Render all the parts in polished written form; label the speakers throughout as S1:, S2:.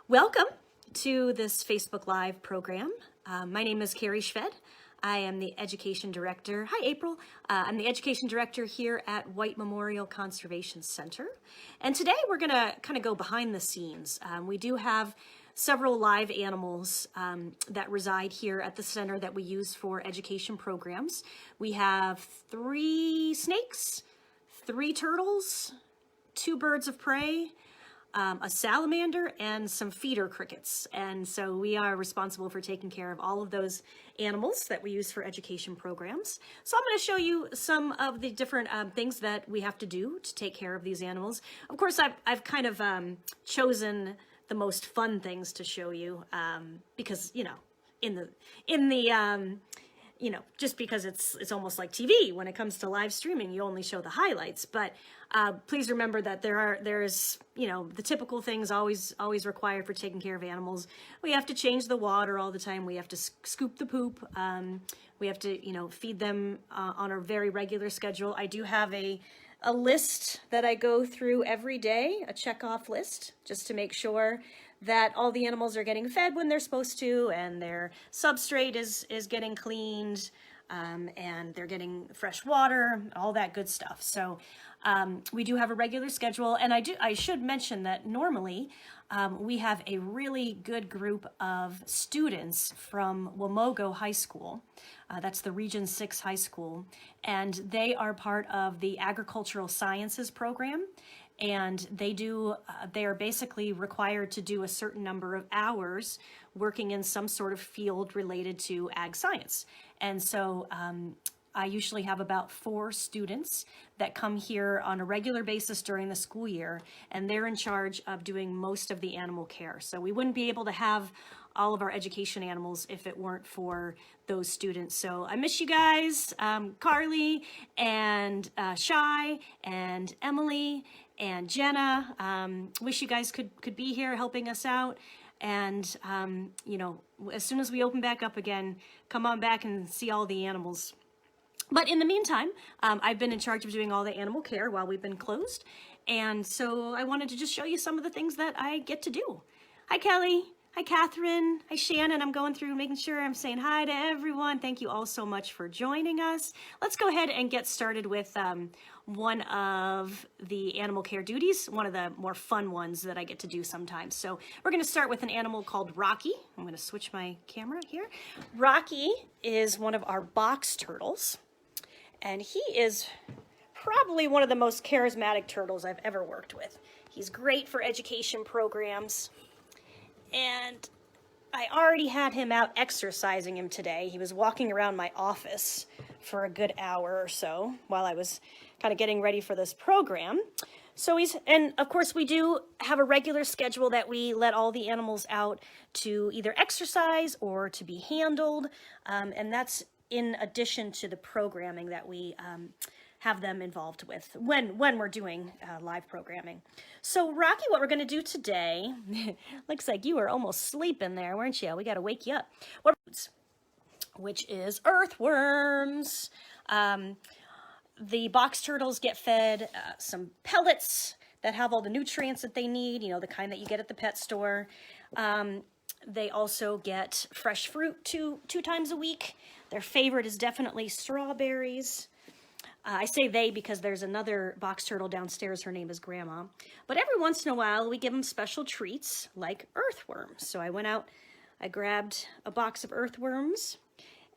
S1: Welcome to this Facebook Live program. My name is Carrie Shved. I am the Education Director. Hi, April. I'm the Education Director here at White Memorial Conservation Center. And today we're going to kind of go behind the scenes. We do have several live animals that reside here at the center that we use for education programs. We have 3 snakes, 3 turtles, 2 birds of prey, a salamander, and some feeder crickets. And so we are responsible for taking care of all of those animals that we use for education programs. So I'm going to show you some of the different things that we have to do to take care of these animals. Of course, I've kind of chosen the most fun things to show you because, you know, just because it's almost like TV when it comes to live streaming, you only show the highlights. But please remember that there's the typical things always required for taking care of animals. We have to change the water all the time. We have to scoop the poop. We have to feed them on a very regular schedule. I do have a list that I go through every day, a check-off list, just to make sure that all the animals are getting fed when they're supposed to, and their substrate is getting cleaned, and they're getting fresh water, all that good stuff. So we do have a regular schedule, and I should mention that normally we have a really good group of students from Wamogo High School. That's the Region 6 high school, and they are part of the Agricultural Sciences program. And they are basically required to do a certain number of hours working in some sort of field related to ag science. And so I usually have about 4 students that come here on a regular basis during the school year, and they're in charge of doing most of the animal care. So we wouldn't be able to have all of our education animals if it weren't for those students. So I miss you guys, Carly and Shy and Emily and Jenna. Wish you guys could be here helping us out. And, as soon as we open back up again, come on back and see all the animals. But in the meantime, I've been in charge of doing all the animal care while we've been closed. And so I wanted to just show you some of the things that I get to do. Hi, Kelly. Hi, Catherine. Hi, Shannon. I'm going through making sure I'm saying hi to everyone. Thank you all so much for joining us. Let's go ahead and get started with one of the animal care duties, one of the more fun ones that I get to do sometimes. So we're going to start with an animal called Rocky. I'm going to switch my camera here. Rocky is one of our box turtles, and he is probably one of the most charismatic turtles I've ever worked with. He's great for education programs. And I already had him out exercising him today. He was walking around my office for a good hour or so while I was kind of getting ready for this program. So and of course we do have a regular schedule that we let all the animals out to either exercise or to be handled. And that's in addition to the programming that we have them involved with when we're doing live programming. So Rocky, what we're going to do today, looks like you were almost sleeping there, weren't you? We got to wake you up. Which is earthworms. The box turtles get fed some pellets that have all the nutrients that they need, the kind that you get at the pet store. They also get fresh fruit two times a week. Their favorite is definitely strawberries. I say they because there's another box turtle downstairs. Her name is Grandma. But every once in a while, we give them special treats like earthworms. So I went out, I grabbed a box of earthworms,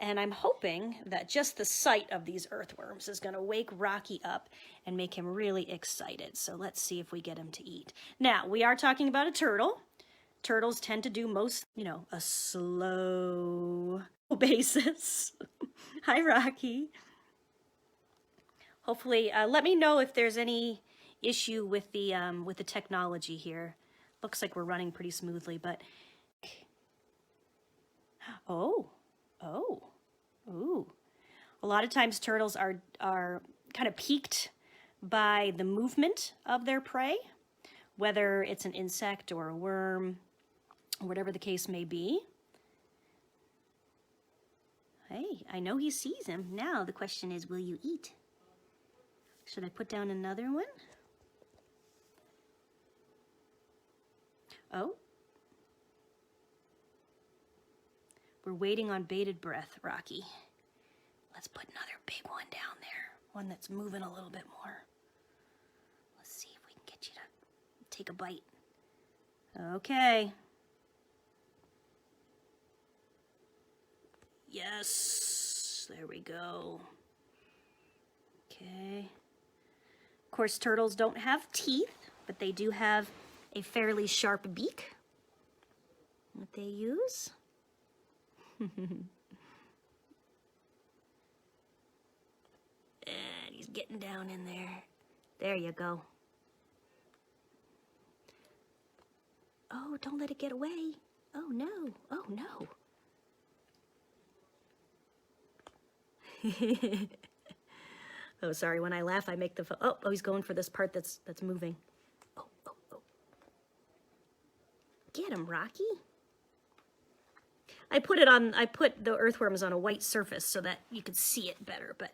S1: and I'm hoping that just the sight of these earthworms is going to wake Rocky up and make him really excited. So let's see if we get him to eat. Now, we are talking about a turtle. Turtles tend to do most, a slow basis. Hi, Rocky. Hopefully, let me know if there's any issue with the technology here. Looks like we're running pretty smoothly, but ooh. A lot of times turtles are kind of piqued by the movement of their prey, whether it's an insect or a worm, whatever the case may be. Hey, I know he sees him. Now the question is, will you eat? Should I put down another one? Oh. We're waiting on bated breath, Rocky. Let's put another big one down there. One that's moving a little bit more. Let's see if we can get you to take a bite. Okay. Yes. There we go. Okay. Of course, turtles don't have teeth, but they do have a fairly sharp beak that they use. And he's getting down in there. There you go. Oh, don't let it get away. Oh, no. Oh, no. Oh, sorry. When I laugh, I make the... Oh, he's going for this part that's moving. Oh, oh, oh. Get him, Rocky. I put the earthworms on a white surface so that you could see it better, but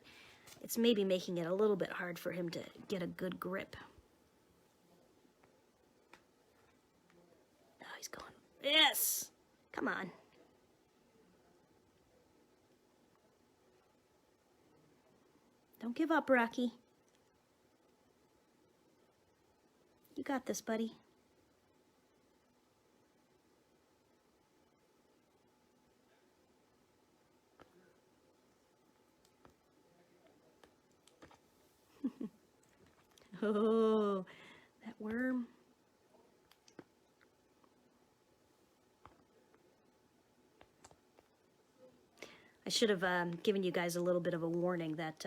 S1: it's maybe making it a little bit hard for him to get a good grip. Oh, he's going. Yes! Come on. Don't give up, Rocky. You got this, buddy. Oh, that worm. I should have given you guys a little bit of a warning that,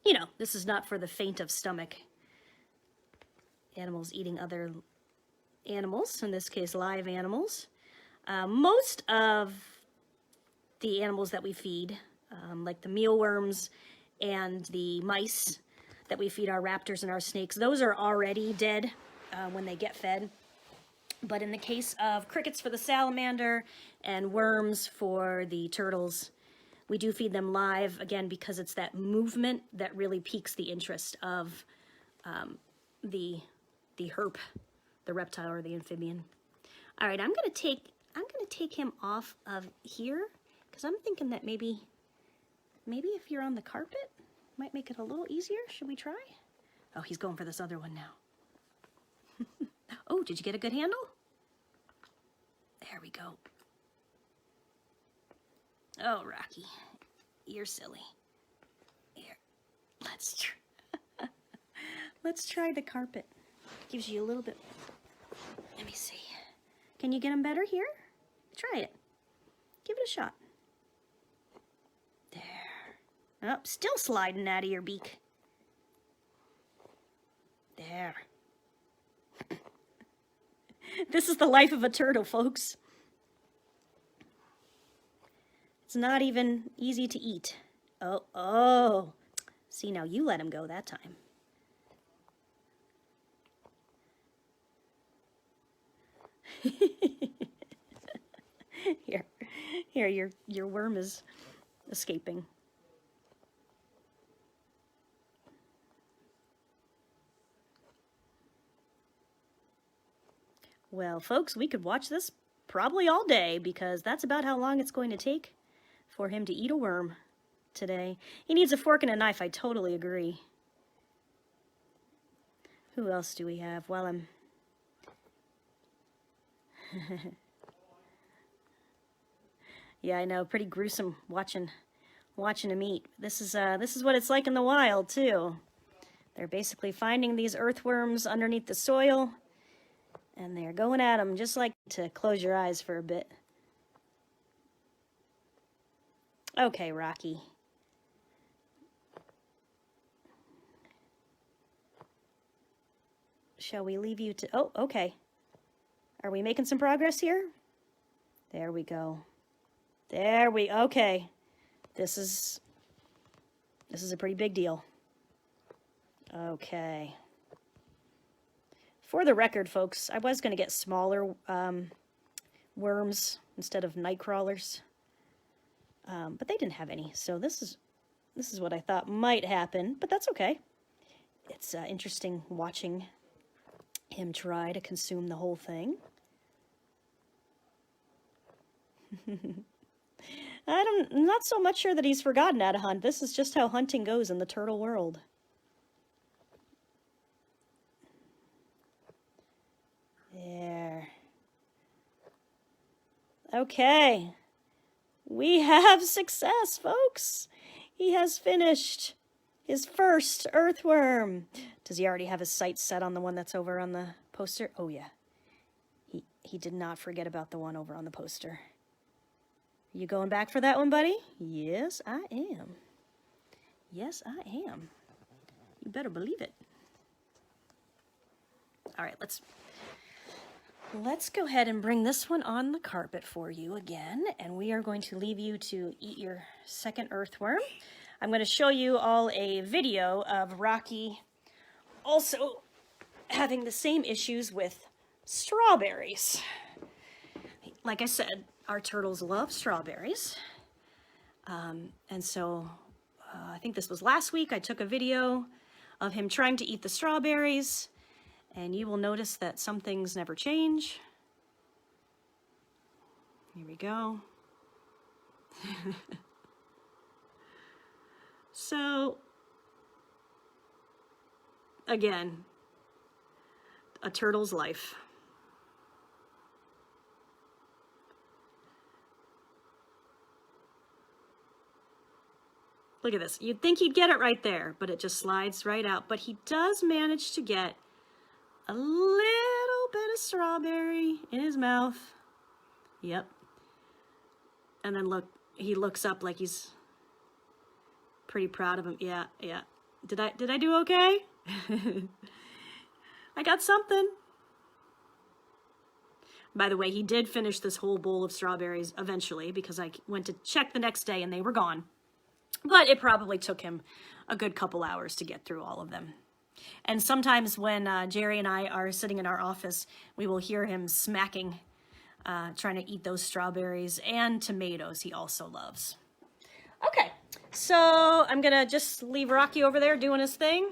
S1: you know, this is not for the faint of stomach. Animals eating other animals, in this case live animals. Most of the animals that we feed, like the mealworms and the mice that we feed our raptors and our snakes, those are already dead when they get fed. But in the case of crickets for the salamander and worms for the turtles, we do feed them live, again, because it's that movement that really piques the interest of the herp, the reptile or the amphibian. All right, I'm gonna take him off of here because I'm thinking that maybe if you're on the carpet, might make it a little easier. Should we try? Oh, he's going for this other one now. Oh, did you get a good handle? There we go. Oh, Rocky, you're silly. Here, let's try the carpet. Gives you a little bit. Let me see. Can you get him better here? Try it. Give it a shot. There. Oh, still sliding out of your beak. There. This is the life of a turtle, folks. It's not even easy to eat. Oh. See, now you let him go that time. Here, your worm is escaping. Well, folks, we could watch this probably all day because that's about how long it's going to take for him to eat a worm today. He needs a fork and a knife, I totally agree. Who else do we have? Well, yeah, I know, pretty gruesome watching him eat. This is what it's like in the wild too. They're basically finding these earthworms underneath the soil, and they're going at them just like to close your eyes for a bit. Okay, Rocky. Shall we leave you to... Oh, okay. Are we making some progress here? There we go. Okay. This is a pretty big deal. Okay. For the record, folks, I was going to get smaller worms instead of night crawlers, but they didn't have any. So this is what I thought might happen, but that's okay. It's interesting watching him try to consume the whole thing. I'm not so much sure that he's forgotten how to hunt. This is just how hunting goes in the turtle world. There. Okay. We have success, folks. He has finished his first earthworm. Does he already have his sights set on the one that's over on the poster? Oh, yeah. He did not forget about the one over on the poster. Are you going back for that one, buddy? Yes, I am. Yes, I am. You better believe it. All right, let's go ahead and bring this one on the carpet for you again, and we are going to leave you to eat your second earthworm. I'm going to show you all a video of Rocky also having the same issues with strawberries. Like I said, our turtles love strawberries. And so I think this was last week, I took a video of him trying to eat the strawberries, and you will notice that some things never change. Here we go. So, again, a turtle's life. Look at this. You'd think he'd get it right there, but it just slides right out. But he does manage to get a little bit of strawberry in his mouth. Yep. And then look, he looks up like he's pretty proud of him. Yeah, yeah. Did I do okay? I got something. By the way, he did finish this whole bowl of strawberries eventually because I went to check the next day and they were gone. But it probably took him a good couple hours to get through all of them. And sometimes when Jerry and I are sitting in our office, we will hear him smacking, trying to eat those strawberries and tomatoes he also loves. Okay, so I'm gonna just leave Rocky over there doing his thing.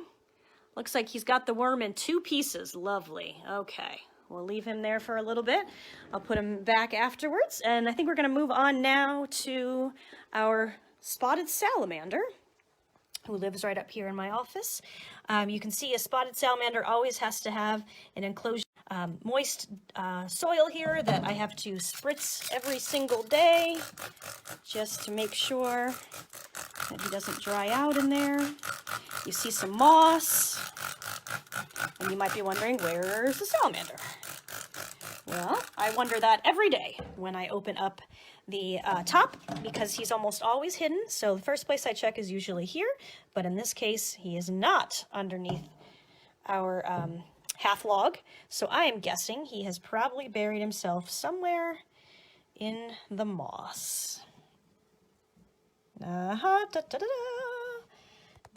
S1: Looks like he's got the worm in 2 pieces. Lovely. Okay, we'll leave him there for a little bit. I'll put him back afterwards. And I think we're gonna move on now to our spotted salamander, who lives right up here in my office. You can see a spotted salamander always has to have an enclosure, moist soil here that I have to spritz every single day just to make sure that he doesn't dry out in there. You see some moss, and you might be wondering, where's the salamander? Well, I wonder that every day when I open up the top, because he's almost always hidden. So the first place I check is usually here, but in this case, he is not underneath our half log. So I am guessing he has probably buried himself somewhere in the moss.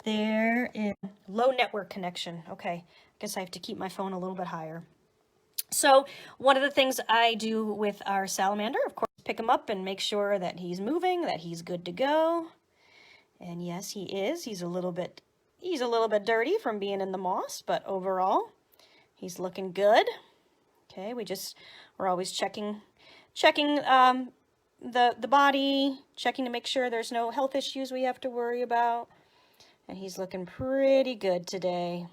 S1: There is low network connection. Okay, I guess I have to keep my phone a little bit higher. So one of the things I do with our salamander, of course, pick him up and make sure that he's moving, that he's good to go. And yes, he is. He's a little bit dirty from being in the moss, but overall, he's looking good. Okay, we're always checking the body, checking to make sure there's no health issues we have to worry about. And he's looking pretty good today.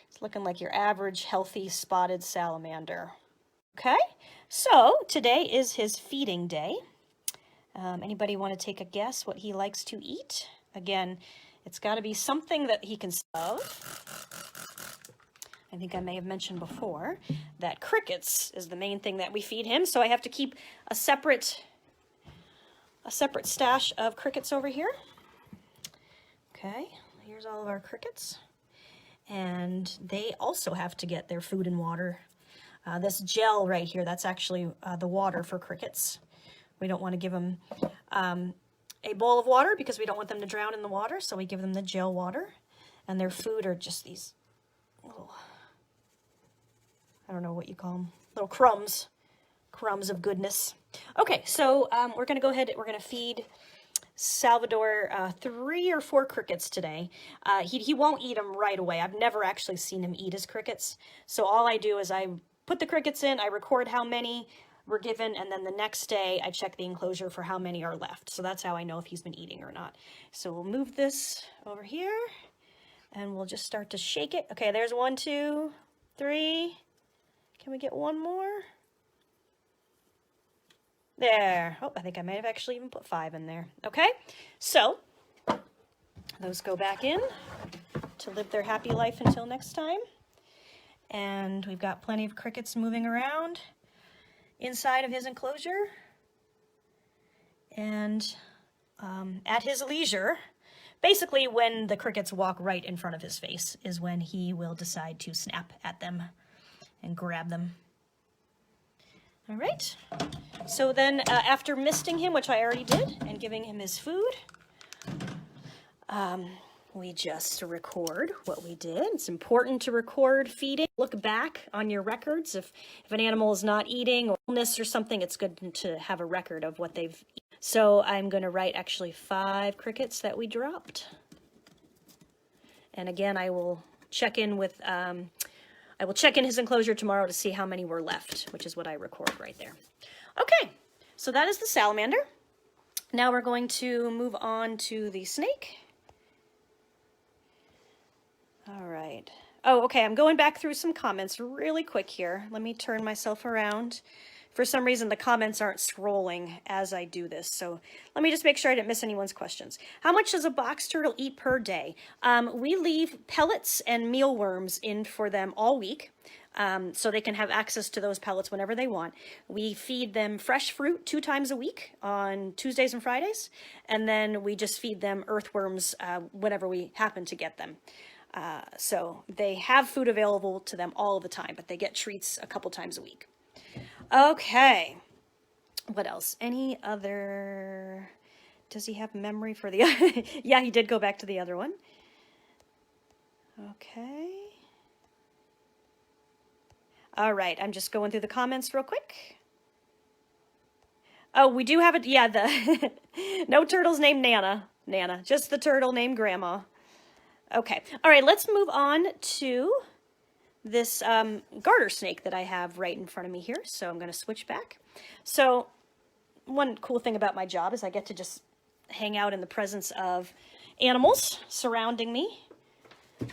S1: It's looking like your average healthy spotted salamander. Okay, so today is his feeding day. Anybody want to take a guess what he likes to eat? Again, it's got to be something that he can love. I think I may have mentioned before that crickets is the main thing that we feed him, so I have to keep a separate stash of crickets over here. Okay, here's all of our crickets. And they also have to get their food and water. This gel right here, that's actually the water for crickets. We don't want to give them a bowl of water because we don't want them to drown in the water, so we give them the gel water. And their food are just these little, I don't know what you call them, little crumbs of goodness. Okay, so we're going to go ahead, we're going to feed Salvador 3 or 4 crickets today. He won't eat them right away. I've never actually seen him eat his crickets. So all I do is I put the crickets in, I record how many, were given, and then the next day I check the enclosure for how many are left. So that's how I know if he's been eating or not. So we'll move this over here, and we'll just start to shake it. Okay, there's 1, 2, 3. Can we get one more? There. Oh, I think I might have actually even put 5 in there. Okay, so those go back in to live their happy life until next time. And we've got plenty of crickets moving around inside of his enclosure. And at his leisure, basically when the crickets walk right in front of his face is when he will decide to snap at them and grab them. All right, so then after misting him, which I already did, and giving him his food, we just record what we did. It's important to record feeding. Look back on your records. If an animal is not eating or illness or something, it's good to have a record of what they've eaten. So I'm going to write actually 5 crickets that we dropped. And again, I will check in with, I will check in his enclosure tomorrow to see how many were left, which is what I record right there. Okay, so that is the salamander. Now we're going to move on to the snake. All right. Oh, okay, I'm going back through some comments really quick here. Let me turn myself around. For some reason, the comments aren't scrolling as I do this, so let me just make sure I didn't miss anyone's questions. How much does a box turtle eat per day? We leave pellets and mealworms in for them all week, so they can have access to those pellets whenever they want. We feed them fresh fruit 2 times a week on Tuesdays and Fridays, and then we just feed them earthworms whenever we happen to get them. So they have food available to them all the time, but they get treats a couple times a week. Okay, what else? Any other, does he have memory for the, yeah, he did go back to the other one. Okay. All right, I'm just going through the comments real quick. Oh, we do have it, yeah, the, no turtles named Nana, just the turtle named Grandma. Okay, all right, let's move on to this garter snake that I have right in front of me here. So I'm going to switch back. So one cool thing about my job is I get to just hang out in the presence of animals surrounding me.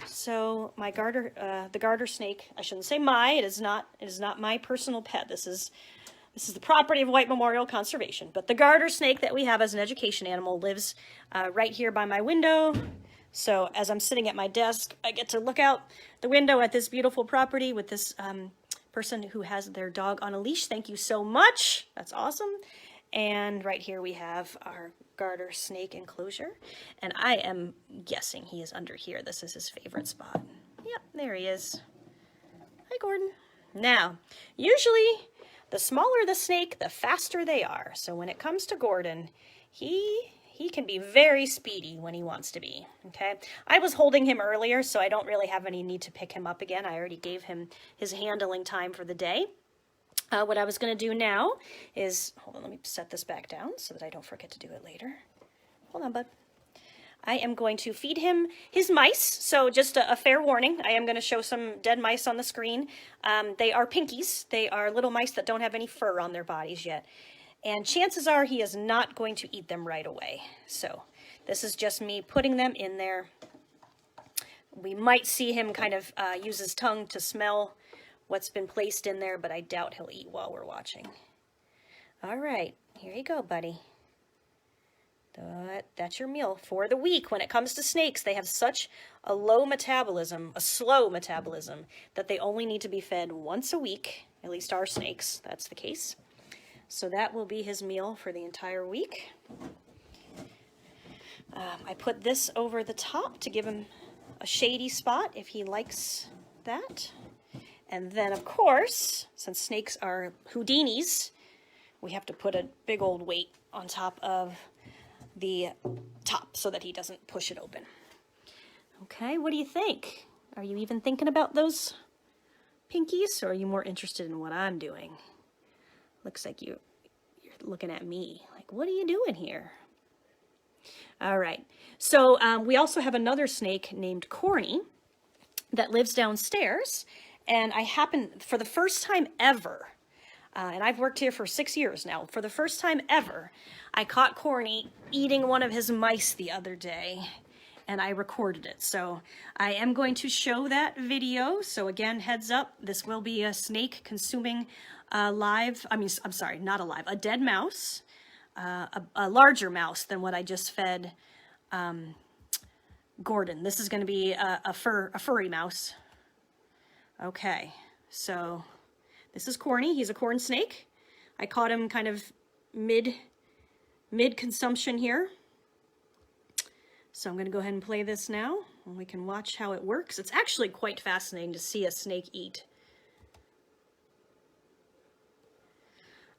S1: So my the garter snake, I shouldn't say it is not my personal pet. This is the property of White Memorial Conservation. But the garter snake that we have as an education animal lives right here by my window. So as I'm sitting at my desk, I get to look out the window at this beautiful property with this person who has their dog on a leash. Thank you so much. That's awesome. And right here we have our garter snake enclosure. And I am guessing he is under here. This is his favorite spot. Yep, there he is. Hi, Gordon. Now, usually the smaller the snake, the faster they are. So when it comes to Gordon, he can be very speedy when he wants to be, okay? I was holding him earlier, so I don't really have any need to pick him up again. I already gave him his handling time for the day. What I was going to do now is, hold on, let me set this back down so that I don't forget to do it later. Hold on, bud. I am going to feed him his mice, so just a fair warning, I am going to show some dead mice on the screen. They are pinkies. They are little mice that don't have any fur on their bodies yet. And chances are he is not going to eat them right away. So this is just me putting them in there. We might see him kind of use his tongue to smell what's been placed in there, but I doubt he'll eat while we're watching. All right, here you go, buddy. That's your meal for the week. When it comes to snakes, they have such a low metabolism, a slow metabolism, that they only need to be fed once a week, at least our snakes, that's the case. So that will be his meal for the entire week. I put this over the top to give him a shady spot if he likes that. And then, of course, since snakes are Houdinis, we have to put a big old weight on top of the top so that he doesn't push it open. Okay, what do you think? Are you even thinking about those pinkies, or are you more interested in what I'm doing? Looks like you're looking at me like, what are you doing here? All right, so we also have another snake named Corny that lives downstairs, and I happen, for the first time ever, And I've worked here for 6 years now. For the first time ever, I caught Corny eating one of his mice the other day, and I recorded it. So I am going to show that video. So again, heads up, this will be a snake consuming a dead mouse, a larger mouse than what I just fed Gordon. This is going to be a furry mouse. Okay, so this is Corny. He's a corn snake. I caught him kind of mid-consumption here. So I'm going to go ahead and play this now, and we can watch how it works. It's actually quite fascinating to see a snake eat.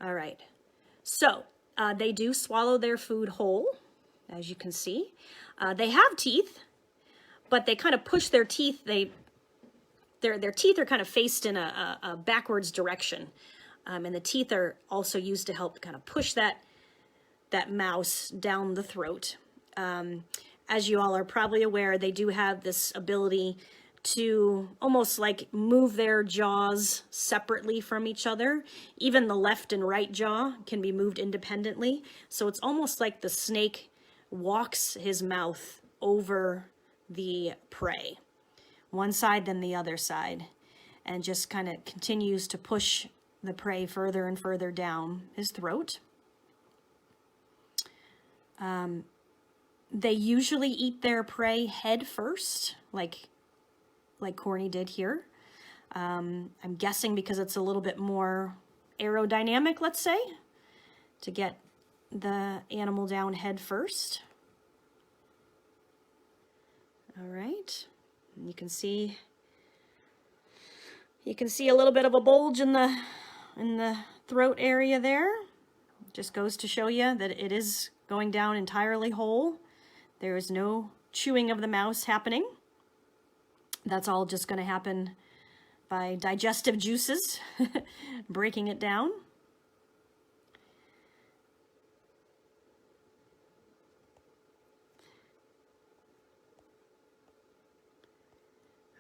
S1: All right, so they do swallow their food whole, as you can see. They have teeth, but they kind of push their teeth. Their teeth are kind of faced in a backwards direction, and the teeth are also used to help kind of push that mouse down the throat. As you all are probably aware, they do have this ability to almost like move their jaws separately from each other. Even the left and right jaw can be moved independently. So it's almost like the snake walks his mouth over the prey, one side then the other side, and just kind of continues to push the prey further and further down his throat. They usually eat their prey head first, like Corny did here. I'm guessing because it's a little bit more aerodynamic, let's say, to get the animal down head first. All right, and you can see a little bit of a bulge in the throat area there. Just goes to show you that it is going down entirely whole. There is no chewing of the mouse happening. That's all just going to happen by digestive juices breaking it down.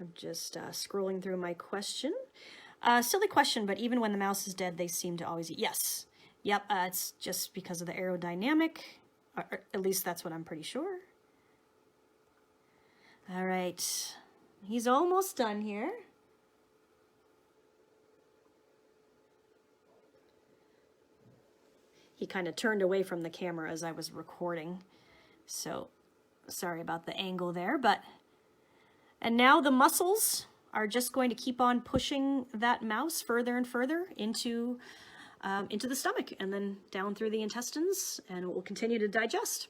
S1: I'm just scrolling through my question. Silly question, but even when the mouse is dead, they seem to always eat. Yes. Yep, it's just because of the aerodynamic. Or at least that's what I'm pretty sure. All right. He's almost done here. He kind of turned away from the camera as I was recording. So sorry about the angle there, and now the muscles are just going to keep on pushing that mouse further and further into the stomach and then down through the intestines, and it will continue to digest.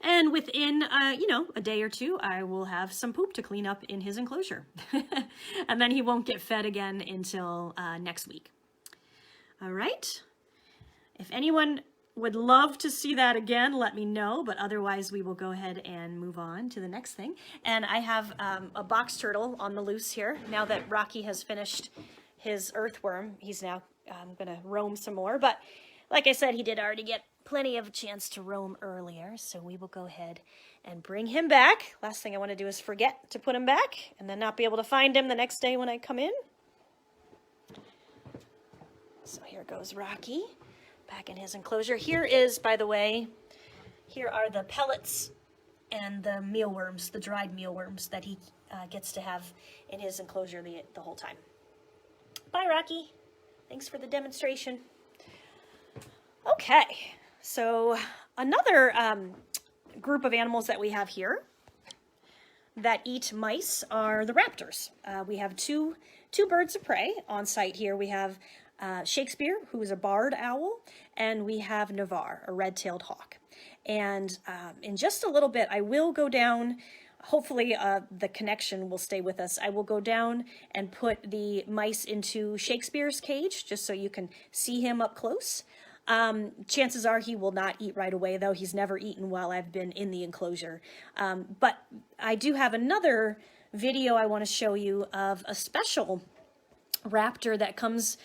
S1: And within, a day or two, I will have some poop to clean up in his enclosure. And then he won't get fed again until next week. All right. If anyone would love to see that again, let me know. But otherwise, we will go ahead and move on to the next thing. And I have a box turtle on the loose here. Now that Rocky has finished his earthworm, he's now going to roam some more. But like I said, he did already get plenty of a chance to roam earlier, so we will go ahead and bring him back. Last thing I want to do is forget to put him back and then not be able to find him the next day when I come in. So here goes Rocky back in his enclosure. Here is, by the way, here are the pellets and the mealworms, the dried mealworms that he gets to have in his enclosure the whole time. Bye, Rocky. Thanks for the demonstration. Okay, so another group of animals that we have here that eat mice are the raptors. We have two birds of prey on site here. We have Shakespeare, who is a barred owl, and we have Navarre, a red-tailed hawk. And in just a little bit, I will go down. Hopefully the connection will stay with us. I will go down and put the mice into Shakespeare's cage, just so you can see him up close. Chances are he will not eat right away, though. He's never eaten while I've been in the enclosure. But I do have another video I want to show you of a special raptor that comes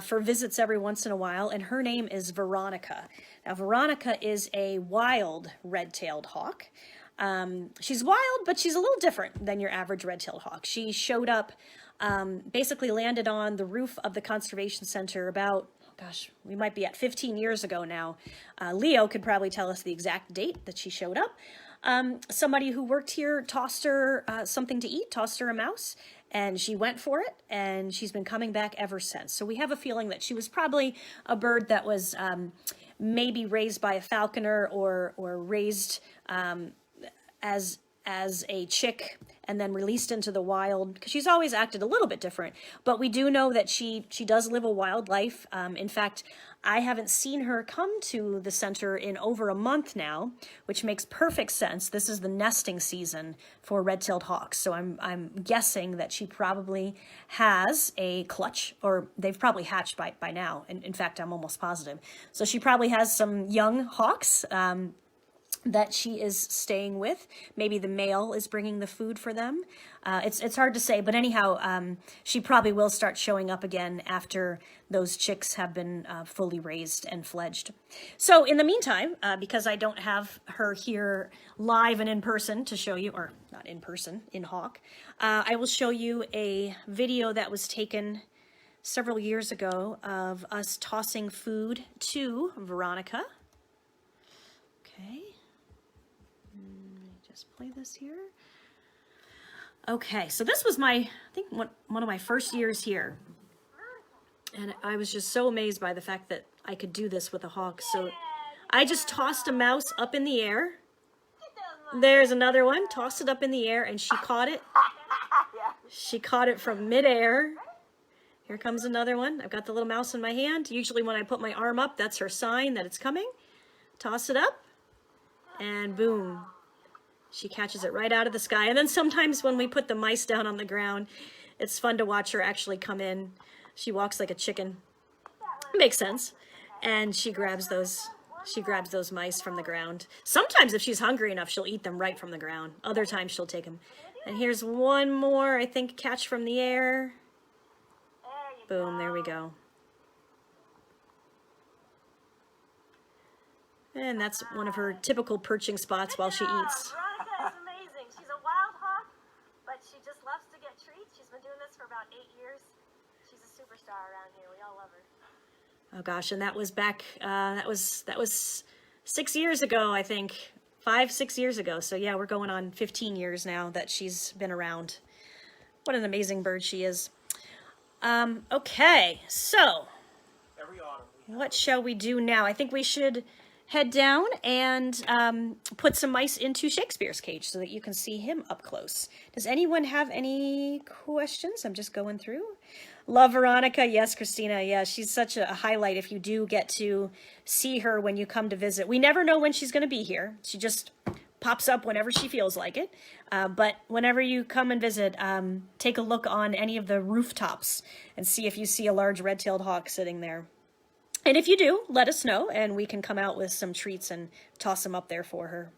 S1: for visits every once in a while, and her name is Veronica. Now, Veronica is a wild red-tailed hawk. She's wild, but she's a little different than your average red-tailed hawk. She showed up basically landed on the roof of the conservation center about, gosh, we might be at 15 years ago now. Leo could probably tell us the exact date that she showed up. Somebody who worked here tossed her something to eat, tossed her a mouse, and she went for it, and she's been coming back ever since. So we have a feeling that she was probably a bird that was maybe raised by a falconer or raised as a chick and then released into the wild, because she's always acted a little bit different. But we do know that she does live a wild life. In fact, I haven't seen her come to the center in over a month now, which makes perfect sense. This is the nesting season for red-tailed hawks, so I'm guessing that she probably has a clutch, or they've probably hatched by now. In fact, I'm almost positive. So she probably has some young hawks that she is staying with. Maybe the male is bringing the food for them. It's hard to say, but anyhow, she probably will start showing up again after those chicks have been fully raised and fledged. So in the meantime, because I don't have her here live and in person to show you, or not in person, in hawk, I will show you a video that was taken several years ago of us tossing food to Veronica. Okay. Just play this here. Okay, so this was I think one of my first years here. And I was just so amazed by the fact that I could do this with a hawk. So I just tossed a mouse up in the air. There's another one, tossed it up in the air, and she caught it. She caught it from midair. Here comes another one. I've got the little mouse in my hand. Usually when I put my arm up, that's her sign that it's coming. Toss it up, and boom. She catches it right out of the sky. And then sometimes when we put the mice down on the ground, it's fun to watch her actually come in. She walks like a chicken. Makes sense. And she grabs those mice from the ground. Sometimes if she's hungry enough, she'll eat them right from the ground. Other times she'll take them. And here's one more, I think, catch from the air. Boom, there we go. And that's one of her typical perching spots while she eats.
S2: Veronica is amazing. She's a wild hawk, but she just loves to get treats. She's been doing this for about 8 years. She's a superstar around here. We all love her.
S1: Oh gosh, and that was back, that was 6 years ago, I think. 5-6 years ago. So yeah, we're going on 15 years now that she's been around. What an amazing bird she is. Okay, so what shall we do now? I think we should head down and put some mice into Shakespeare's cage so that you can see him up close. Does anyone have any questions? I'm just going through. Love Veronica. Yes, Christina. Yeah, she's such a highlight if you do get to see her when you come to visit. We never know when she's going to be here. She just pops up whenever she feels like it. But whenever you come and visit, take a look on any of the rooftops and see if you see a large red-tailed hawk sitting there. And if you do, let us know, and we can come out with some treats and toss them up there for her.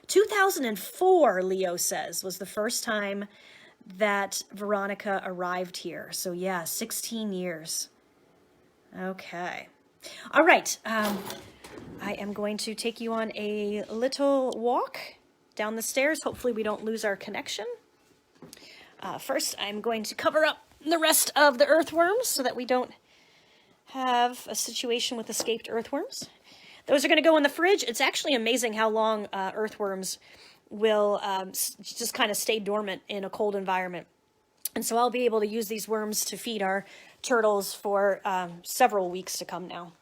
S1: 2004, Leo says, was the first time that Veronica arrived here. So yeah, 16 years. Okay. All right. I am going to take you on a little walk down the stairs. Hopefully we don't lose our connection. First, I'm going to cover up the rest of the earthworms so that we don't have a situation with escaped earthworms. Those are going to go in the fridge. It's actually amazing how long earthworms will just kind of stay dormant in a cold environment. And so I'll be able to use these worms to feed our turtles for several weeks to come now.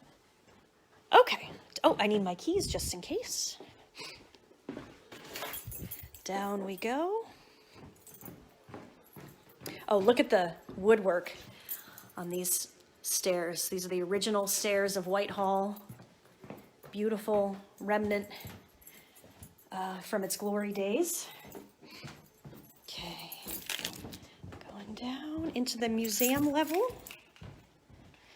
S1: Okay. Oh, I need my keys just in case. Down we go. Oh, look at the woodwork on these stairs. These are the original stairs of Whitehall. Beautiful remnant from its glory days. Okay, going down into the museum level.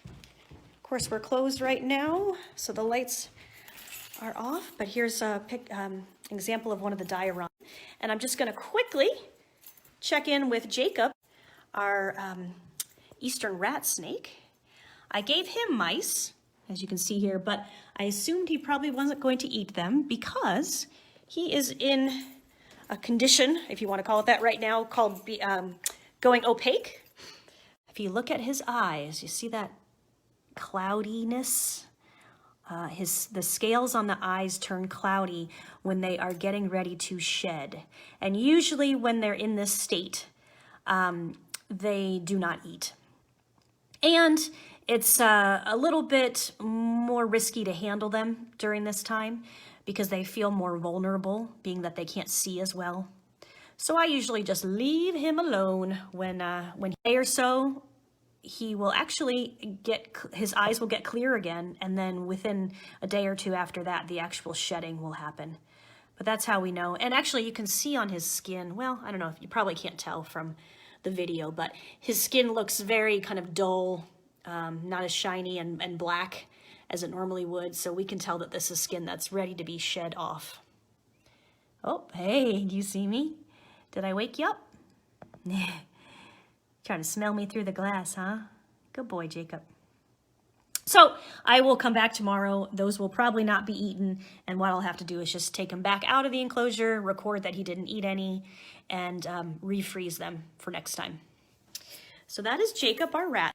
S1: Of course, we're closed right now, so the lights are off, but here's a example of one of the dioramas. And I'm just going to quickly check in with Jacob, our eastern rat snake. I gave him mice, as you can see here, but I assumed he probably wasn't going to eat them because he is in a condition, if you want to call it that right now, called going opaque. if you look at his eyes, you see that cloudiness? The scales on the eyes turn cloudy when they are getting ready to shed. And usually when they're in this state, they do not eat. And it's a little bit more risky to handle them during this time because they feel more vulnerable, being that they can't see as well. So I usually just leave him alone when a day or so, he will actually his eyes will get clear again, and then within a day or two after that, the actual shedding will happen. But that's how we know. And actually you can see on his skin, well, I don't know, you probably can't tell from the video, but his skin looks very kind of dull, not as shiny and black as it normally would. So we can tell that this is skin that's ready to be shed off. Oh, hey, do you see me? Did I wake you up? Trying to smell me through the glass, huh? Good boy, Jacob. So I will come back tomorrow. Those will probably not be eaten. And what I'll have to do is just take him back out of the enclosure, record that he didn't eat any, and refreeze them for next time. So that is Jacob, our rat.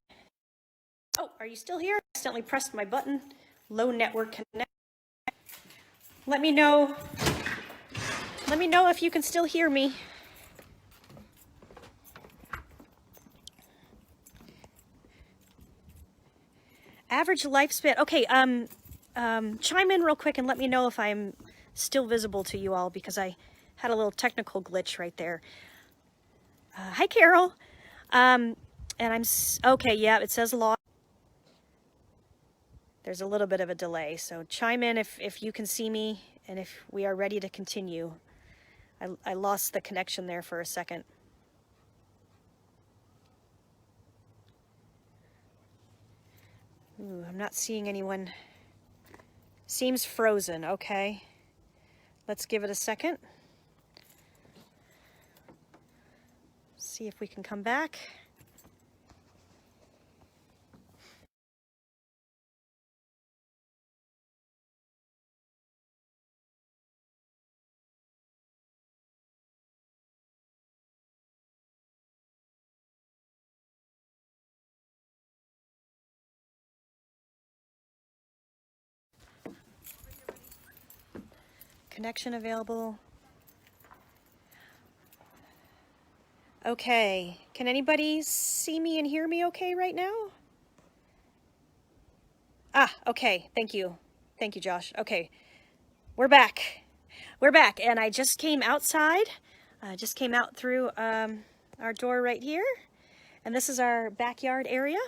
S1: Oh, are you still here? I accidentally pressed my button. Low network connect. Let me know if you can still hear me. Average lifespan. Okay, chime in real quick and let me know if I'm still visible to you all, because I had a little technical glitch right there. Hi, Carol. And okay, yeah, it says lost. There's a little bit of a delay, so chime in if you can see me and if we are ready to continue. I lost the connection there for a second. Ooh, I'm not seeing anyone. Seems frozen. Okay. Let's give it a second. See if we can come back. Connection available. Okay, can anybody see me and hear me okay right now? Ah, okay, thank you. Thank you, Josh. Okay, we're back. We're back, and I just came outside. I just came out through our door right here, and this is our backyard area.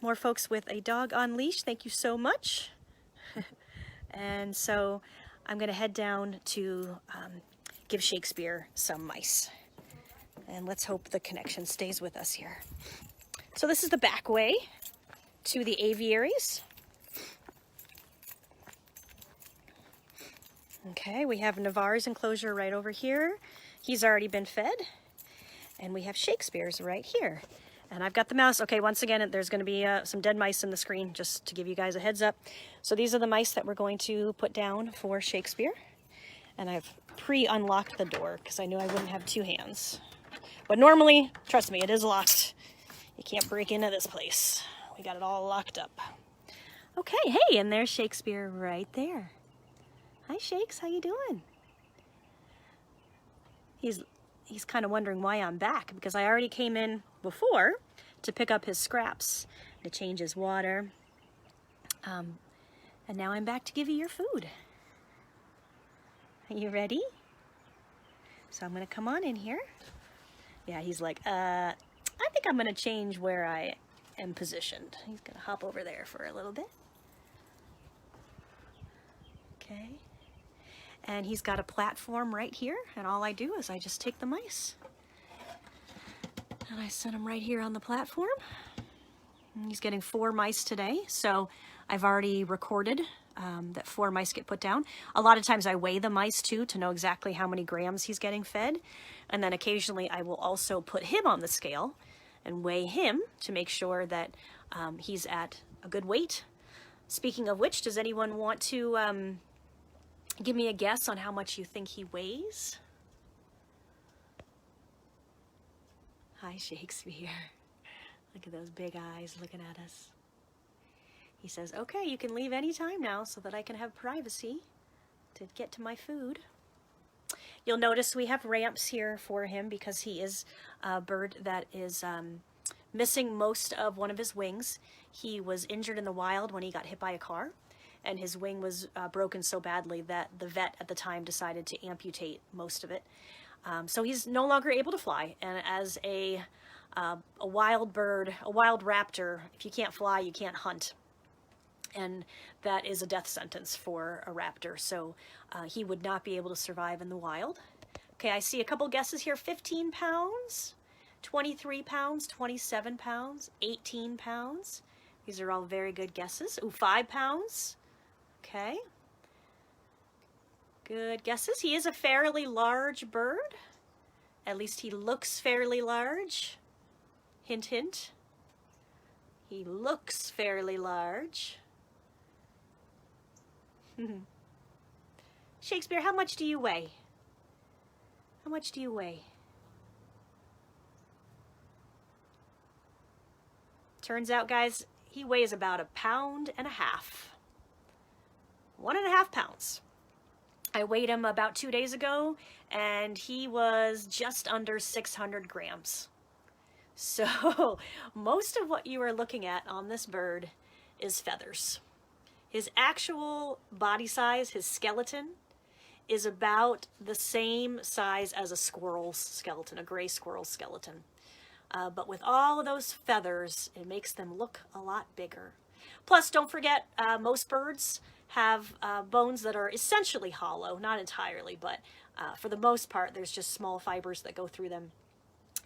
S1: More folks with a dog on leash, thank you so much. And so I'm gonna head down to give Shakespeare some mice. And let's hope the connection stays with us here. So this is the back way to the aviaries. Okay, we have Navarre's enclosure right over here. He's already been fed. And we have Shakespeare's right here. And I've got the mouse. Okay, once again, there's going to be some dead mice in the screen, just to give you guys a heads up. So these are the mice that we're going to put down for Shakespeare. And I've pre-unlocked the door because I knew I wouldn't have two hands. But normally, trust me, it is locked. You can't break into this place. We got it all locked up. Okay, hey, and there's Shakespeare right there. Hi, Shakes, how you doing? He's kind of wondering why I'm back, because I already came in before to pick up his scraps, to change his water. And now I'm back to give you your food. Are you ready? So I'm gonna come on in here. Yeah, he's like, I think I'm gonna change where I am positioned. He's gonna hop over there for a little bit. Okay. And he's got a platform right here, and all I do is I just take the mice and I set them right here on the platform. And he's getting 4 mice today, so I've already recorded that 4 mice get put down. A lot of times I weigh the mice too to know exactly how many grams he's getting fed, and then occasionally I will also put him on the scale and weigh him to make sure that he's at a good weight. Speaking of which, does anyone want to give me a guess on how much you think he weighs? Hi, Shakespeare. Look at those big eyes looking at us. He says, okay, you can leave any time now so that I can have privacy to get to my food. You'll notice we have ramps here for him because he is a bird that is missing most of one of his wings. He was injured in the wild when he got hit by a car, and his wing was broken so badly that the vet at the time decided to amputate most of it. So he's no longer able to fly, and as a wild bird, a wild raptor, if you can't fly, you can't hunt. And that is a death sentence for a raptor, so he would not be able to survive in the wild. Okay, I see a couple guesses here. 15 pounds, 23 pounds, 27 pounds, 18 pounds. These are all very good guesses. Ooh, 5 pounds. Okay. Good guesses. He is a fairly large bird. At least he looks fairly large. Hint, hint. He looks fairly large. Shakespeare, how much do you weigh? How much do you weigh? Turns out, guys, he weighs about 1.5 pounds. 1.5 pounds. I weighed him about 2 days ago, and he was just under 600 grams. So most of what you are looking at on this bird is feathers. His actual body size, his skeleton, is about the same size as a squirrel's skeleton, a gray squirrel skeleton. But with all of those feathers, it makes them look a lot bigger. Plus, don't forget, most birds have bones that are essentially hollow, not entirely, but for the most part, there's just small fibers that go through them.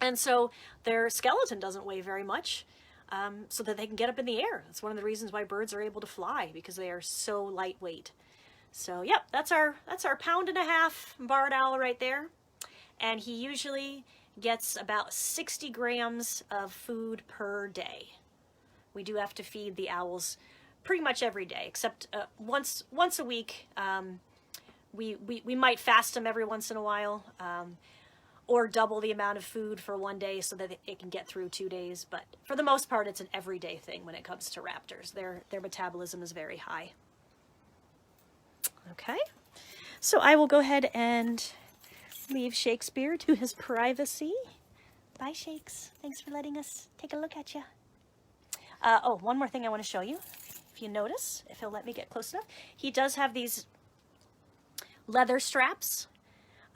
S1: And so their skeleton doesn't weigh very much, so that they can get up in the air. That's one of the reasons why birds are able to fly, because they are so lightweight. So, yep, that's our 1.5 pound barred owl right there. And he usually gets about 60 grams of food per day. We do have to feed the owls pretty much every day, except once a week. We might fast them every once in a while, or double the amount of food for one day so that it can get through 2 days. But for the most part, it's an everyday thing when it comes to raptors. Their metabolism is very high. Okay, so I will go ahead and leave Shakespeare to his privacy. Bye, Shakes. Thanks for letting us take a look at you. Oh, one more thing I want to show you. If you notice, if he'll let me get close enough, he does have these leather straps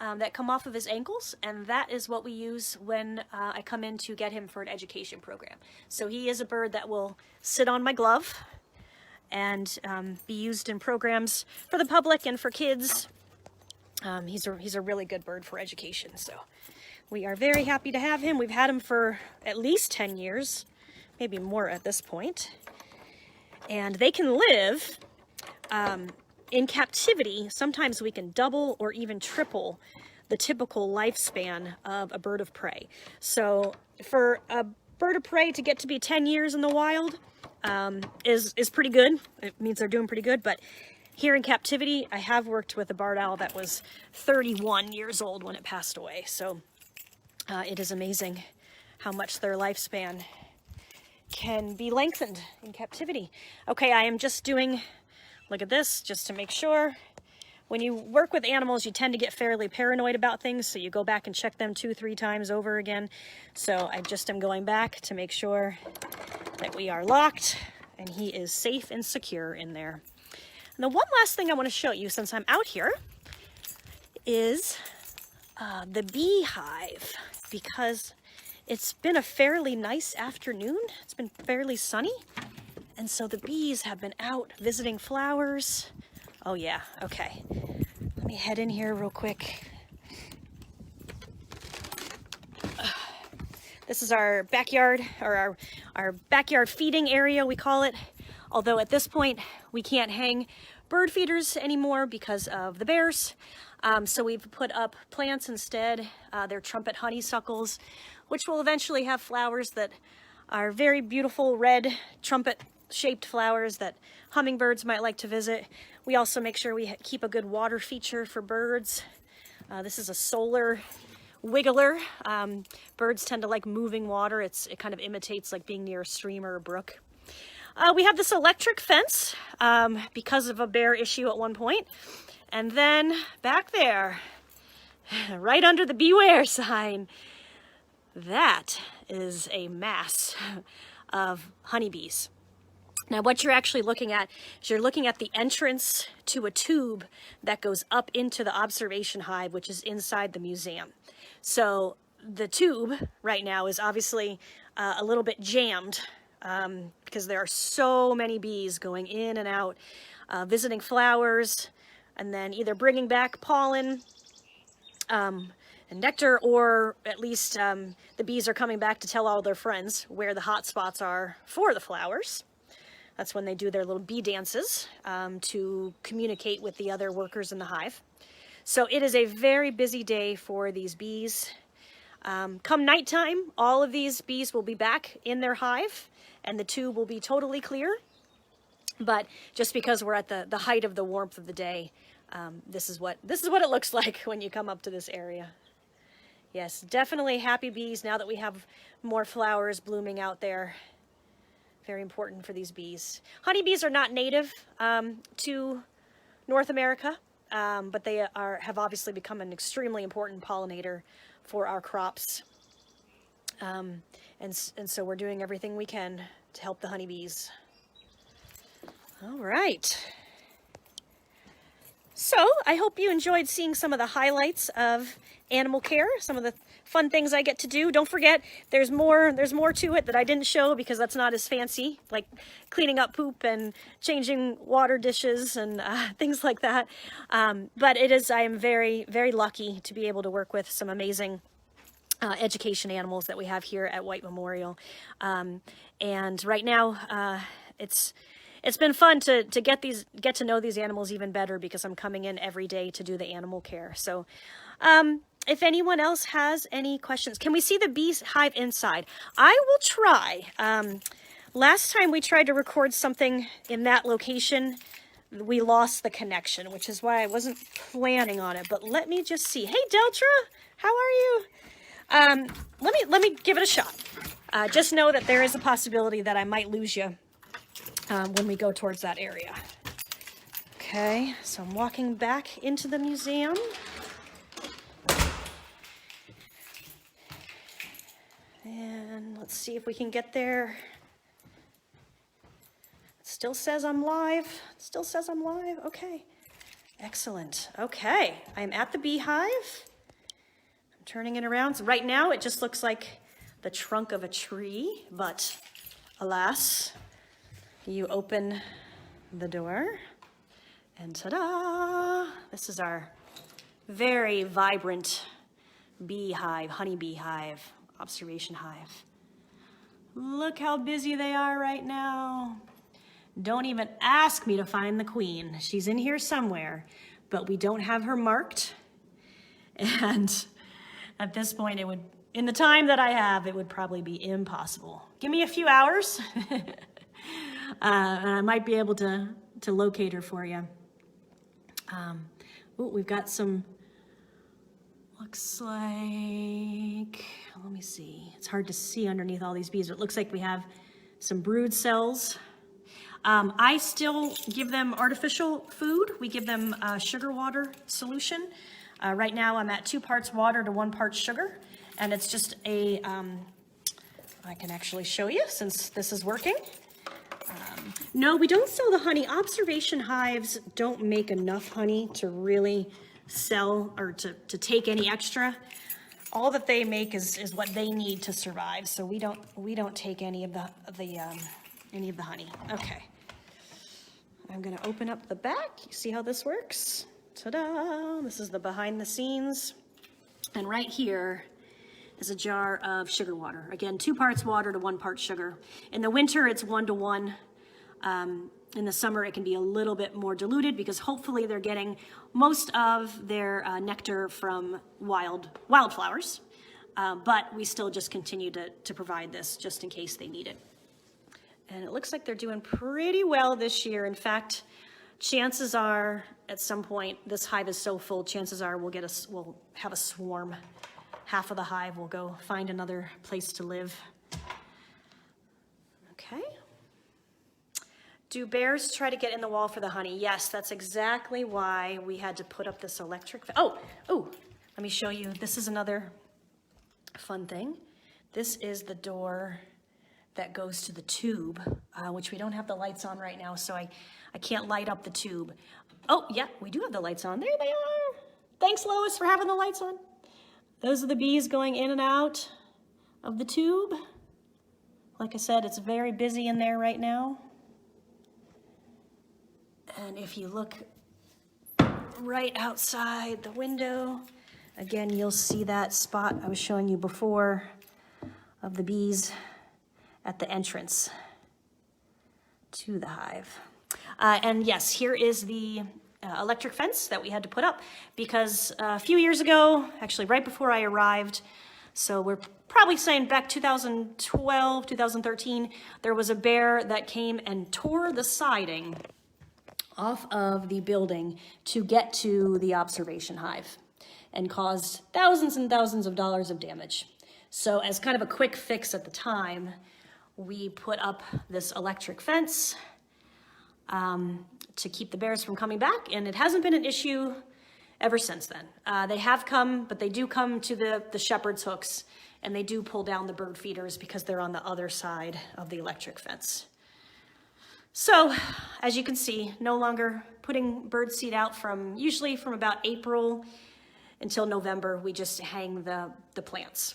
S1: that come off of his ankles, and that is what we use when I come in to get him for an education program. So he is a bird that will sit on my glove and be used in programs for the public and for kids. He's a really good bird for education, so we are very happy to have him. We've had him for at least 10 years, maybe more at this point. And they can live in captivity. Sometimes we can double or even triple the typical lifespan of a bird of prey. So for a bird of prey to get to be 10 years in the wild is pretty good. It means they're doing pretty good. But here in captivity, I have worked with a barred owl that was 31 years old when it passed away. So it is amazing how much their lifespan can be lengthened in captivity. Okay, I am just doing, look at this, just to make sure. When you work with animals, you tend to get fairly paranoid about things, so you go back and check them 2-3 times over again. So I just am going back to make sure that we are locked and he is safe and secure in there. And the one last thing I want to show you since I'm out here is the beehive, because it's been a fairly nice afternoon. It's been fairly sunny. And so the bees have been out visiting flowers. Oh yeah, okay. Let me head in here real quick. This is our backyard, or our backyard feeding area, we call it. Although at this point, we can't hang bird feeders anymore because of the bears. So we've put up plants instead. They're trumpet honeysuckles, which will eventually have flowers that are very beautiful red trumpet-shaped flowers that hummingbirds might like to visit. We also make sure we keep a good water feature for birds. This is a solar wiggler. Birds tend to like moving water. It kind of imitates like being near a stream or a brook. We have this electric fence because of a bear issue at one point. And then back there, right under the beware sign, that is a mass of honeybees. Now what you're actually looking at is you're looking at the entrance to a tube that goes up into the observation hive, which is inside the museum. So the tube right now is obviously a little bit jammed because there are so many bees going in and out, visiting flowers, and then either bringing back pollen and nectar, or at least the bees are coming back to tell all their friends where the hot spots are for the flowers. That's when they do their little bee dances to communicate with the other workers in the hive. So it is a very busy day for these bees. Come nighttime, all of these bees will be back in their hive and the tube will be totally clear. But just because we're at the height of the warmth of the day, this is what it looks like when you come up to this area. Yes, definitely happy bees now that we have more flowers blooming out there. Very important for these bees. Honeybees are not native to North America, but they have obviously become an extremely important pollinator for our crops. And so we're doing everything we can to help the honeybees. All right. So I hope you enjoyed seeing some of the highlights of animal care, some of the fun things I get to do. Don't forget, there's more to it that I didn't show because that's not as fancy, like cleaning up poop and changing water dishes and things like that. But I am very, very lucky to be able to work with some amazing education animals that we have here at White Memorial. And right now, it's been fun to get to know these animals even better because I'm coming in every day to do the animal care. So if anyone else has any questions, can we see the beehive inside? I will try. Last time we tried to record something in that location, we lost the connection, which is why I wasn't planning on it. But let me just see. Hey, Deltra, how are you? Let me give it a shot. Just know that there is a possibility that I might lose you when we go towards that area. Okay, so I'm walking back into the museum. And let's see if we can get there. It still says I'm live. It still says I'm live. Okay, excellent. Okay, I'm at the beehive. I'm turning it around. So right now it just looks like the trunk of a tree, but alas, you open the door and ta-da! This is our very vibrant beehive, honeybee hive, observation hive. Look how busy they are right now. Don't even ask me to find the queen. She's in here somewhere, but we don't have her marked. And at this point, in the time that I have, it would probably be impossible. Give me a few hours, and I might be able to locate her for you. We've got some, looks like, let me see. It's hard to see underneath all these bees, but it looks like we have some brood cells. I still give them artificial food. We give them sugar water solution. Right now I'm at 2 parts water to 1 part sugar, and it's just I can actually show you since this is working. No, we don't sell the honey. Observation hives don't make enough honey to really sell or to take any extra. All that they make is what they need to survive. So we don't take any of the honey. Okay. I'm gonna open up the back. You see how this works? Ta-da! This is the behind the scenes. And right here is a jar of sugar water. Again, 2 parts water to 1 part sugar. In the winter, it's 1 to 1. In the summer, it can be a little bit more diluted because hopefully they're getting most of their nectar from wildflowers. But we still just continue to provide this just in case they need it. And it looks like they're doing pretty well this year. In fact, chances are at some point, this hive is so full, chances are we'll have a swarm half of the hive will go find another place to live. Okay. Do bears try to get in the wall for the honey? Yes, that's exactly why we had to put up this electric oh, let me show you. This is another fun thing. This is the door that goes to the tube, which we don't have the lights on right now, so I can't light up the tube. Oh, yeah, we do have the lights on. There they are. Thanks, Lois, for having the lights on. Those are the bees going in and out of the tube. Like I said, it's very busy in there right now. And if you look right outside the window, again, you'll see that spot I was showing you before of the bees at the entrance to the hive. And yes, here is the electric fence that we had to put up because a few years ago, actually right before I arrived, so we're probably saying back 2012, 2013, there was a bear that came and tore the siding off of the building to get to the observation hive and caused thousands and thousands of dollars of damage. So as kind of a quick fix at the time, we put up this electric fence to keep the bears from coming back, and it hasn't been an issue ever since then. They have come, but they do come to the shepherd's hooks, and they do pull down the bird feeders because they're on the other side of the electric fence. So, as you can see, no longer putting bird seed out usually from about April until November. We just hang the plants.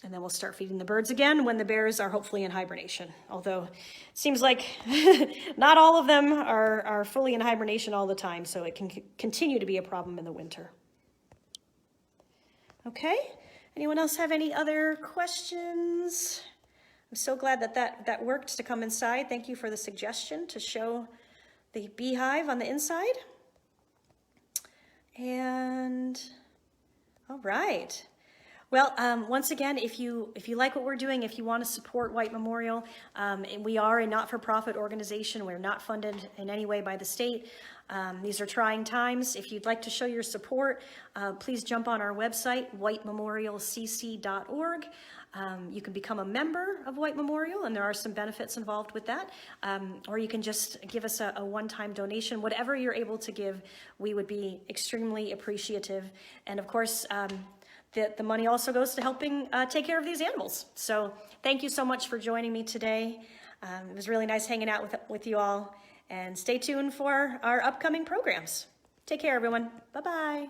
S1: And then we'll start feeding the birds again when the bears are hopefully in hibernation. Although it seems like not all of them are fully in hibernation all the time, so it can continue to be a problem in the winter. Okay, anyone else have any other questions? I'm so glad that worked to come inside. Thank you for the suggestion to show the beehive on the inside. And all right. Well, once again, if you like what we're doing, if you want to support White Memorial, and we are a not-for-profit organization, we're not funded in any way by the state. These are trying times. If you'd like to show your support, please jump on our website, whitememorialcc.org. You can become a member of White Memorial, and there are some benefits involved with that. Or you can just give us a one-time donation. Whatever you're able to give, we would be extremely appreciative. And of course, the money also goes to helping take care of these animals. So thank you so much for joining me today. It was really nice hanging out with you all. And stay tuned for our upcoming programs. Take care, everyone. Bye-bye.